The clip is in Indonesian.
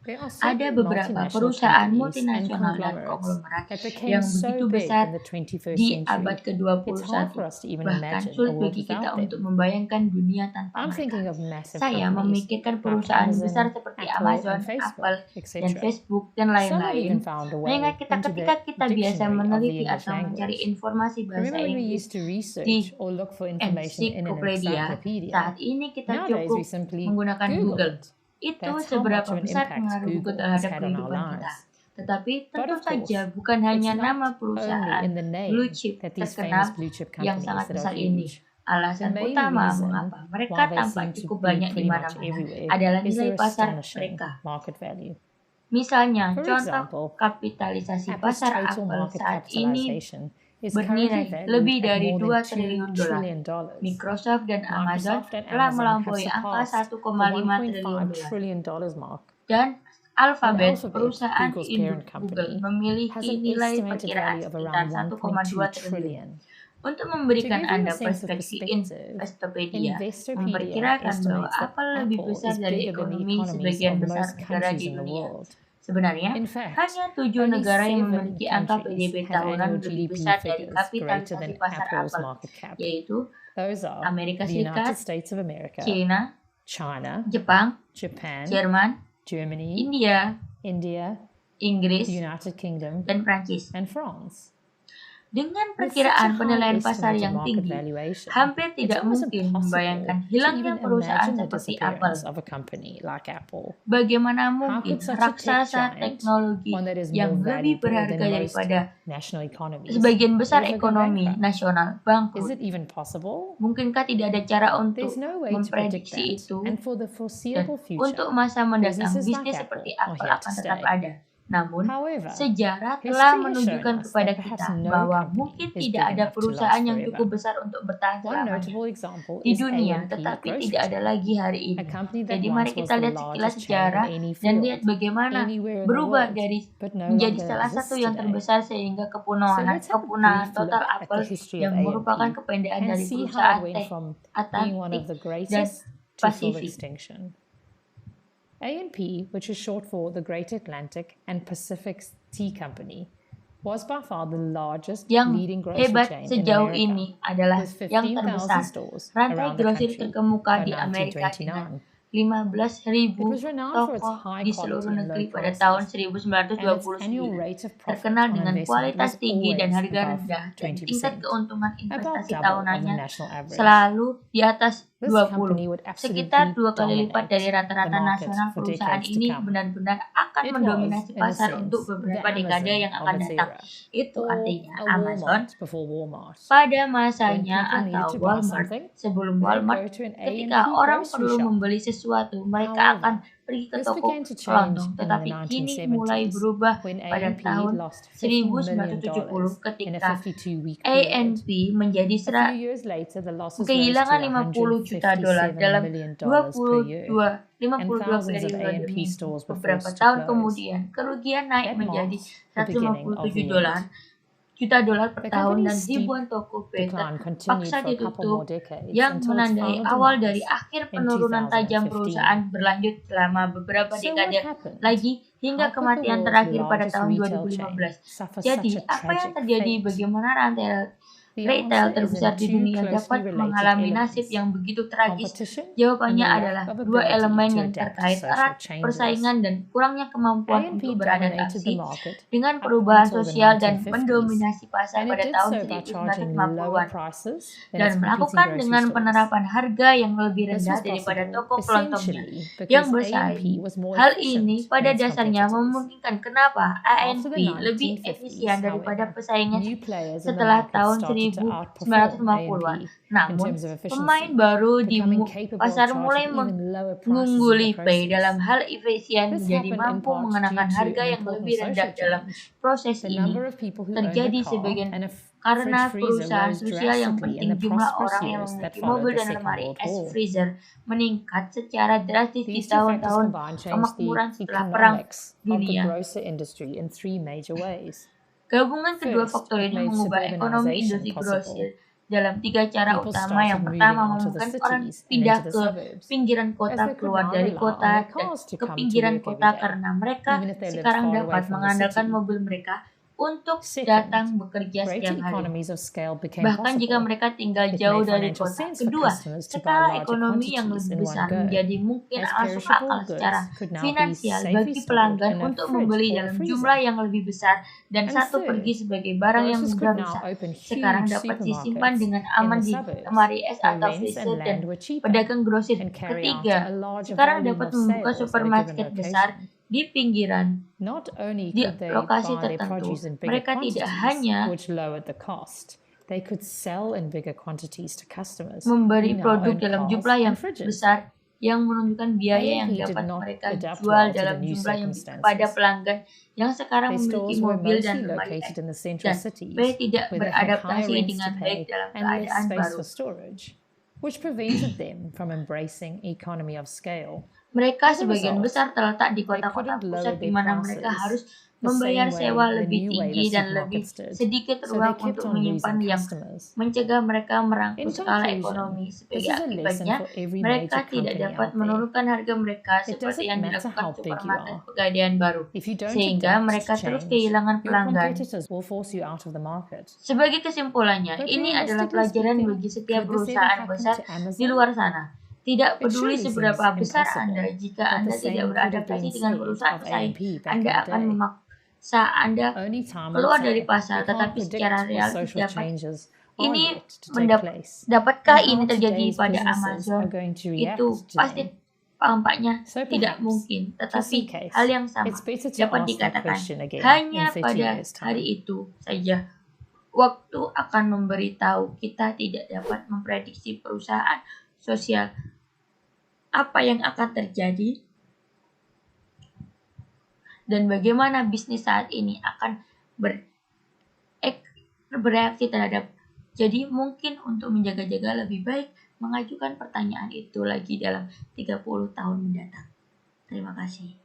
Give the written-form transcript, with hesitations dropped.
There are Ada certain beberapa multinational perusahaan companies and multinasional dan conglomerates konglomerat that became yang so begitu big besar in the 21st di century, abad it's hard for ke-21. us to even Bahkan imagine a sulit world bagi kita without untuk them. membayangkan dunia tanpa I'm mereka. thinking of massive Saya companies memikirkan like perusahaan besar Amazon, seperti Apple, Amazon, and Facebook, Apple, dan etc. Facebook, dan Some have even lain-lain, found a way mengingat kita into ketika the kita biasa dictionary of the meneliti English atau mencari language. informasi bahasa Remember when we Inggris used to di research or look for information in an ensiklopedia, encyclopedia? saat ini kita Nowadays, we cukup simply menggunakan Google Google. it. Itu That's how much seberapa of an besar impact pengaruh Google Google has terhadap had on our kehidupan kita. lives. Tetapi But tentu of course, saja bukan it's hanya nama not only perusahaan in the blue name chip that these terkenal famous blue chip yang companies sangat that besar are ini. huge. Alasan The main utama reason mengapa mereka why they tampak seem to cukup be banyak di pretty much mana-mana everywhere adalah is nilai their pasar astonishing mereka. market value. Misalnya, For contoh example, kapitalisasi Apple's pasar total Apple market saat ini capitalization is currently bernilai valued lebih at dari more 2 than triliun $2 dolar. trillion. Microsoft dan Amazon Microsoft and telah Amazon have melampaui angka surpassed 1,5 the triliun $1.5 dolar. trillion mark. Dan And Alphabet, Alphabet, perusahaan Google's induk parent Google, company, has memiliki an nilai estimated perkiraan value of sekitar around 1,2 $1.2 triliun. trillion. Untuk To memberikan give you Anda a sense of perspektif, perspective, Investopedia Investopedia memperkirakan bahwa estimates that Apple lebih Apple besar is dari bigger than the ekonomi economies sebagian of besar most negara countries di in the dunia. world. Sebenarnya, In fact, hanya 7 only negara yang 7 memiliki angka countries PDB have tahunan annual lebih GDP besar dari figures greater kapitalisasi than pasar Apple's Apple, market cap. yaitu Those are Amerika the United Serikat, States of America, China, China, Jepang, Japan, Jerman, Germany, India, India, Inggris, the United Kingdom, dan Prancis. and France. Dengan With such perkiraan a high penilaian pasar estimated yang market tinggi, valuation, hampir it's tidak almost mungkin impossible membayangkan to hilangnya even perusahaan imagine the seperti Apple. disappearance of a company like Apple. Bagaimana How mungkin could such a tech raksasa giant, teknologi one that is yang more lebih valuable berharga than most daripada national economies, sebagian besar ever go ekonomi bankrupt? nasional Is bangkrut? it even possible? Mungkinkah tidak ada cara untuk There's no way to predict memprediksi that. itu, And for the dan foreseeable untuk future, masa mendatang businesses like bisnis Apple seperti are Apple here to akan tetap stay. ada? Namun, However, sejarah telah history has shown menunjukkan us kepada that perhaps kita no bahwa company mungkin is tidak big ada enough to perusahaan last yang forever. cukup besar untuk bertahan One selamanya notable example di is dunia, A&P tetapi Grocery tidak ada Store, lagi hari a ini. company that Jadi mari once was kita the lihat sekilas largest chain sejarah in any dan lihat field, bagaimana anywhere in the berubah world, dari but no menjadi longer salah satu exists yang today. terbesar sehingga So kepunahan let's have a brief total look at Apple the history yang of merupakan A&P kependaan and dari see how perusahaan it went teh from being one Atlantik of the dan greatest to full Pasifik. extinction. A&P, which is short for the Great Atlantic and Pacific Tea Company, was by far the largest Yang leading grocery hebat chain in sejauh America, ini adalah with yang 15,000 terbesar, stores rantai around the grosir country terkemuka by di Amerika dengan 1929. 15.000 It was renowned for its toko high di seluruh quality and negeri low pada prices, tahun and its annual 1929. rate of profit Terkenal on dengan investment kualitas was tinggi dan always harga above rendah, dan tingkat 20%, keuntungan about investasi double of the tahunannya national average. selalu di atas This 20, company would sekitar absolutely 2 kali lipat dari dominate rata-rata the market nasional. for Perusahaan decades to ini come. benar-benar akan It was, mendominasi in a pasar sense, untuk the beberapa dekade Amazon yang of akan its datang. era, Itu or artinya a Amazon Walmart before Walmart. pada When masanya people needed atau to buy Walmart something, sebelum they'd Walmart. go to an Ketika A&P orang grocery perlu shop. membeli sesuatu, mereka akan However, pergi ke this toko began to change kelontong, in the tetapi kini mulai 1970s berubah when pada A&P tahun lost $50 1970 million in a ketika 52-week period. A&P menjadi A few years later, the losses rose to kehilangan 50 juta dolar $157 dalam million per year, 52 and thousands of periode A&P minggu. stores were Beberapa forced to tahun close. kemudian, kerugian naik That menjadi marked the beginning of the 157 juta dolar per The tahun, dan company's steep ribuan toko decline continued terpaksa for a couple more ditutup, decades yang until its menandai final awal dari demise akhir in penurunan tajam 2015. perusahaan berlanjut selama beberapa So what dekade happened? lagi hingga How could the kematian world's terakhir pada largest tahun retail chain 2015. suffer Jadi, such a apa yang tragic terjadi? fate? Bagaimana rantai The retail answer is terbesar in di two dunia closely dapat related mengalami nasib elements: yang begitu tragis? competition Jawabannya and the adalah lack of dua ability elemen to yang adapt to terkait social erat, changes. persaingan dan kurangnya kemampuan A&P untuk dominated beradaptasi the market dengan up perubahan until the sosial dan 1950s, mendominasi pasar and it pada did tahun so by charging lower 1950-an, prices than dan its competing melakukan grocery dengan stores. penerapan harga yang lebih This rendah was daripada possible toko kelontongnya essentially yang because bersaing. A&P was more Hal efficient ini than pada its dasarnya competitors. memungkinkan kenapa After A&P the lebih 1950s, efisien daripada however, pesaingnya new players in the setelah market tahun started to outperform 1950-an. A&P in Namun, terms of pemain efficiency, baru di becoming capable of pasar mulai charging even lower prices in mengungguli the Pay dalam process. hal efisien, This menjadi happened in mampu part mengenakan due to harga an yang important lebih rendah social dalam change. proses The ini. number of people who owned Terjadi a car sebagian and a karena fridge freezer perusahaan rose sosial yang drastically in penting. the Jumlah prosperous orang yang years that memiliki followed mobil the dan Second lemari World es War. freezer meningkat secara drastis di These two factors tahun-tahun combined changed the kemakmuran setelah Perang economics of the Dunia. grocery industry in three major ways. Gabungan kedua First, faktor it ini made mengubah ekonomi suburbanization industri possible. grosir dalam 3 cara People utama. started Yang moving pertama, out of the memungkinkan orang cities and pindah into the ke suburbs, pinggiran as kota, they could keluar now dari rely on kota their dan cars to ke come to pinggiran work every kota day, karena mereka even if they lived sekarang far away dapat from the mengandalkan city. mobil mereka untuk Second, datang bekerja greater setiap hari, economies of scale became bahkan jika possible. mereka tinggal It jauh made dari financial kota. sense for Kedua, customers to buy skala larger ekonomi yang quantities lebih in one besar go, menjadi mungkin as masuk perishable akal secara goods could now be finansial safely bagi stored pelanggan in a untuk fridge membeli or a dalam freezer. jumlah yang lebih besar dan And satu pergi third, sebagai barang yang grocers mudah could now rusak. open Sekarang huge dapat disimpan supermarkets dengan in aman the di suburbs lemari es where atau rents freezer and dan land were cheaper pedagang grosir. and carry out Ketiga, a larger sekarang volume dapat of membuka sales at a given supermarket besar location. di pinggiran Not only di could they lokasi buy their tertentu. produce in bigger Mereka tidak quantities, hanya which lowered the cost, they could sell in bigger quantities to customers memberi who now produk own dalam cars jumlah yang and fridges. besar yang menunjukkan biaya yang AMP did dapat not mereka adapt jual well to the dalam new jumlah yang kepada circumstances. pelanggan yang sekarang Their memiliki stores were mobil dan mostly lemari located es, in the central dan cities, mereka tidak where they had higher beradaptasi rents to dengan pay baik dalam and less keadaan space baru. for storage, which prevented them from embracing economy of scale. Mereka As a sebagian result, besar terletak di they kota-kota couldn't lower pusat di their mana mereka harus prices the membayar same way sewa the lebih new way tinggi the dan lebih supermarkets did, sedikit so they ruang kept untuk on menyimpan, losing yang customers. mencegah mereka In merangkul skala conclusion, ekonomi. this Sebagai is a lesson akibatnya, for every mereka major tidak company dapat out there. menurunkan harga mereka It seperti doesn't yang matter dilakukan how big you supermarket are. pegadaian baru, If you don't sehingga adapt mereka to terus change, kehilangan your pelanggan. competitors will force you out of the market. Sebagai kesimpulannya, But ini adalah realistically pelajaran speaking, bagi setiap could this ever perusahaan happen besar to di Amazon? luar sana. Tidak It peduli surely seberapa seems besar impossible, Anda, jika but Anda the tidak same could have beradaptasi been dengan said perusahaan of pesaing, AMP back Anda in the akan day. memaksa Anda Only time will keluar dari tell. pasar, We can't tetapi predict secara what realistis social dapat changes are ini yet to take place, dapatkah and ini how terjadi today's pada businesses Amazon? are going to react Itu to pasti them. tampaknya So tidak perhaps, mungkin, just tetapi in case, hal yang sama it's better to dapat ask that dikatakan question again hanya in 30 pada years' time. hari itu saja. Waktu akan memberitahu. Kita tidak dapat memprediksi perusahaan sosial apa yang akan terjadi dan bagaimana bisnis saat ini akan bereaksi terhadap. Jadi mungkin untuk menjaga-jaga lebih baik mengajukan pertanyaan itu lagi dalam 30 tahun mendatang. Terima kasih.